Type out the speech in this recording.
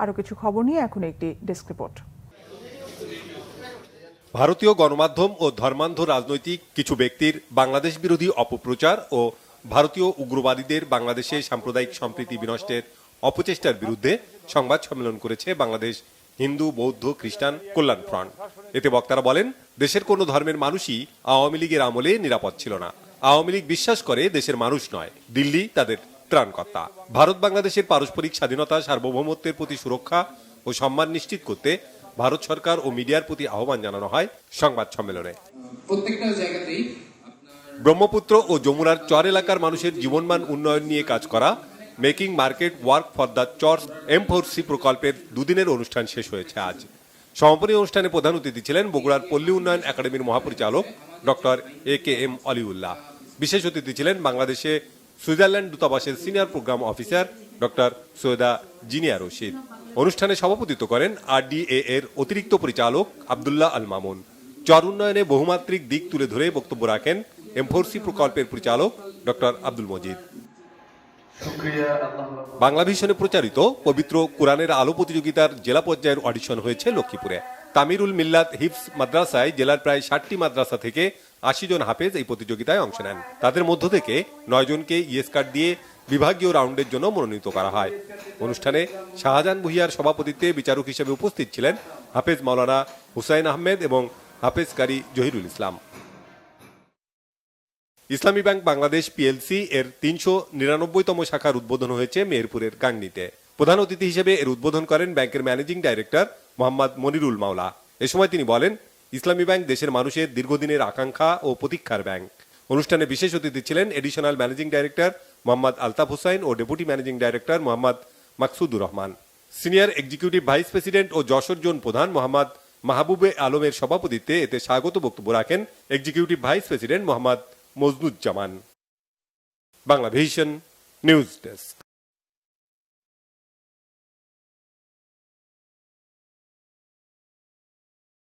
আরও কিছু খবর নিয়ে এখন একটি ডেস্ক রিপোর্ট। ভারতীয় গণমাধ্যম ও ধর্মান্ধ রাজনৈতিক কিছু ব্যক্তির বাংলাদেশ বিরোধী অপপ্রচার ও ভারতীয় উগ্রবাদীদের বাংলাদেশে সাম্প্রদায়িক সম্প্রীতি বিনষ্টের অপচেষ্টার বিরুদ্ধে সংবাদ সম্মেলন করেছে বাংলাদেশ হিন্দু বৌদ্ধ খ্রিস্টান কল্যাণ ফ্রন্ট। এতে বক্তারা বলেন, দেশের কোনো ধর্মের মানুষই আওয়ামী লীগের আমলে নিরাপদ ছিল না। আওয়ামী লীগ বিশ্বাস করে দেশের মানুষ নয়, দিল্লি তাদের ত্রাণকর্তা। ভারত বাংলাদেশের পারস্পরিক স্বাধীনতা সার্বভৌমত্বের প্রতি সুরক্ষা ও সম্মান নিশ্চিত করতে ভারত সরকার ও মিডিয়ার প্রতি আহ্বান জানানো হয় সংবাদ সম্মেলনে। প্রত্যেকটা জায়গাতেই ব্রহ্মপুত্র ও যমুনার চর এলাকার মানুষের জীবনমান উন্নয়ন নিয়ে কাজ করা making market work for the চর্স M4C প্রকল্পের দুদিনের অনুষ্ঠান শেষ হয়েছে আজ। সমাপনী অনুষ্ঠানে প্রধান অতিথি ছিলেন বগুড়ার পল্লী উন্নয়ন একাডেমির মহাপরিচালক ডক্টর AKM অলিউল্লাহ। বিশেষ অতিথি ছিলেন বাংলাদেশে সুইজারল্যান্ড দূতাবাসের senior programme officer doctor Syeda Zinia Rashid. অনুষ্ঠানে সভাপতিত্ব করেন RDA এর অতিরিক্ত পরিচালক আব্দুল্লাহ আল মামুন। চর উন্নয়নে বহুমাত্রিক দিক তুলে ধরে বক্তব্য রাখেন M4C প্রকল্পের পরিচালক ডক্টর আব্দুল মজিদ। বাংলা ভিশনে প্রচারিত পবিত্র কোরআনের আলো প্রতিযোগিতার জেলা পর্যায়ের অডিশন হয়েছে লক্ষ্মীপুরে। তামিরুল মিল্লাত হিফজ মাদ্রাসায় জেলার প্রায় 60টি মাদ্রাসা থেকে 80 জন হাফেজ এই প্রতিযোগিতায় অংশ নেন। তাদের মধ্য থেকে 9 জনকে ইয়েস কার্ড দিয়ে বিভাগীয় রাউন্ডের জন্য মনোনীত করা হয়। অনুষ্ঠানে শাহজাহান ভুইয়ার সভাপতিত্বে বিচারক হিসেবে উপস্থিত ছিলেন হাফেজ মাওলানা হুসাইন আহমেদ এবং হাফেজ কারি জহিরুল ইসলাম। ইসলামী ব্যাংক বাংলাদেশ PLC এর 399তম শাখার উদ্বোধন হয়েছে মেহেরপুরের গাংনীতে। প্রধান অতিথি হিসেবে এর উদ্বোধন করেন ব্যাংকের ম্যানেজিং ডাইরেক্টর মোহাম্মদ মনিরুল মাওলা। এ সময় তিনি বলেন, ইসলামী ব্যাংক দেশের মানুষের দীর্ঘদিনের আকাঙ্ক্ষা ও প্রতীক্ষার ব্যাংক। অনুষ্ঠানে বিশেষ অতিথি ছিলেন additional managing director Mohammad Altaf Hossain ও deputy managing director Mohammad Maksudur Rahman. Senior executive vice president ও যশোর জোন প্রধান মোহাম্মদ মাহবুবে আলমের সভাপতিত্বে এতে স্বাগত বক্তব্য রাখেন executive vice president Mohammad Monzuzzaman. Bangla vision news desk.